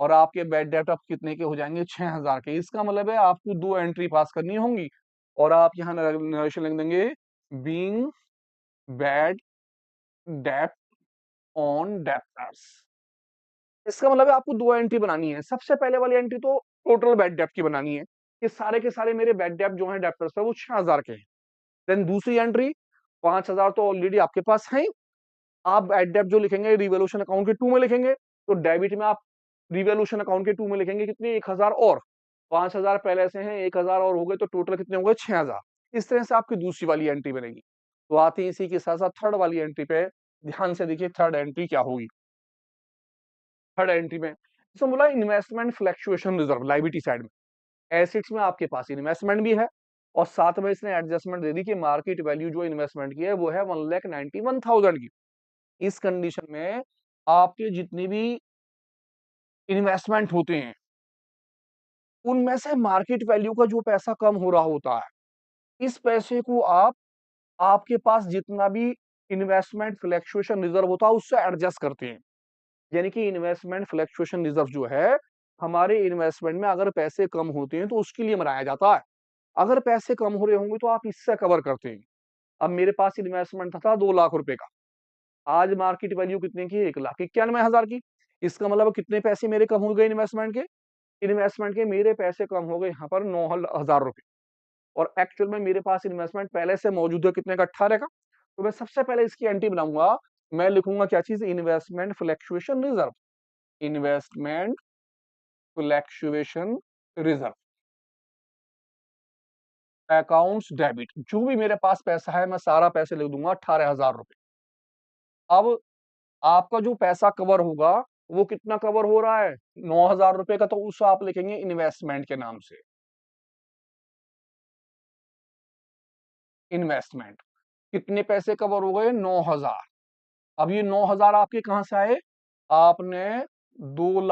और आपके बैड डेब्ट अब कितने के हो जाएंगे, 6000 के। इसका मतलब है आपको 2 एंट्री पास करनी होंगी और आप यहाँ नरेशन लिख देंगे बीइंग बैड डेब्ट ऑन डेब्टर्स। इसका मतलब है आपको 2 एंट्री बनानी है। सबसे पहले वाली एंट्री तो टोटल बैड डेब्ट की बनानी है कि सारे के सारे मेरे बैड डेब्ट जो है डेब्टर्स पे वो 6000 के हैं। देन दूसरी एंट्री 5000 तो ऑलरेडी आपके पास है ही। आप बैड डेब्ट जो लिखेंगे रिवोल्यूशन अकाउंट के 2 में लिखेंगे, तो डेबिट में आप रिवोल्यूशन अकाउंट के 2 में लिखेंगे कितने, 1000 और 5000 पहले से हैं, 1000 और हो गए तो टोटल कितने हो गए, 6000। इस तरह से आपकी दूसरी वाली एंट्री बनेगी। तो आते हैं इसी के साथ साथ थर्ड वाली एंट्री पे, ध्यान से देखिए थर्ड एंट्री क्या होगी। थर्ड एंट्री में इसमें बोला investment fluctuation reserve, liability side में एसेट्स में आपके पास इन्वेस्टमेंट भी है और साथ में इसने एडजस्टमेंट दे दी कि मार्केट वैल्यू जो इन्वेस्टमेंट की है वो है 1,91,000 की। इस कंडीशन में आपके जितने भी इन्वेस्टमेंट होते हैं उनमें से मार्केट वैल्यू का जो पैसा कम हो रहा होता है, इस पैसे को आप आपके पास जितना भी इन्वेस्टमेंट फ्लक्चुएशन रिजर्व होता है उससे एडजस्ट करते हैं। यानी कि इन्वेस्टमेंट फ्लक्चुएशन रिजर्व जो है, हमारे इन्वेस्टमेंट में अगर पैसे कम होते हैं तो उसके लिए बनाया जाता है। अगर पैसे कम हो रहे होंगे तो आप इससे कवर करते हैं। अब मेरे पास इन्वेस्टमेंट था 2 लाख रुपए का, आज मार्केट वैल्यू कितने की, 1,91,000 की। इसका मतलब कितने पैसे मेरे कम हो गए इन्वेस्टमेंट के, इन्वेस्टमेंट के मेरे पैसे कम हो गए यहाँ पर 9,000 रुपए। और एक्चुअल में मेरे पास इन्वेस्टमेंट पहले से मौजूद है कितने का, 18 का। तो मैं सबसे पहले इसकी एंट्री बनाऊंगा, मैं लिखूंगा क्या चीज, investment fluctuation reserve. Investment fluctuation reserve accounts debit, जो भी मेरे पास पैसा है मैं सारा पैसे लिख दूंगा 18,000 रुपए। अब आपका जो पैसा कवर होगा वो कितना कवर हो रहा है, 9,000 रुपए का, तो उस आप लिखेंगे इन्वेस्टमेंट के नाम से, इन्वेस्टमेंट। कितने पैसे कवर हो गए, 9,000। अब ये 9,000 आपके कहां से आए, आपने 2 लाख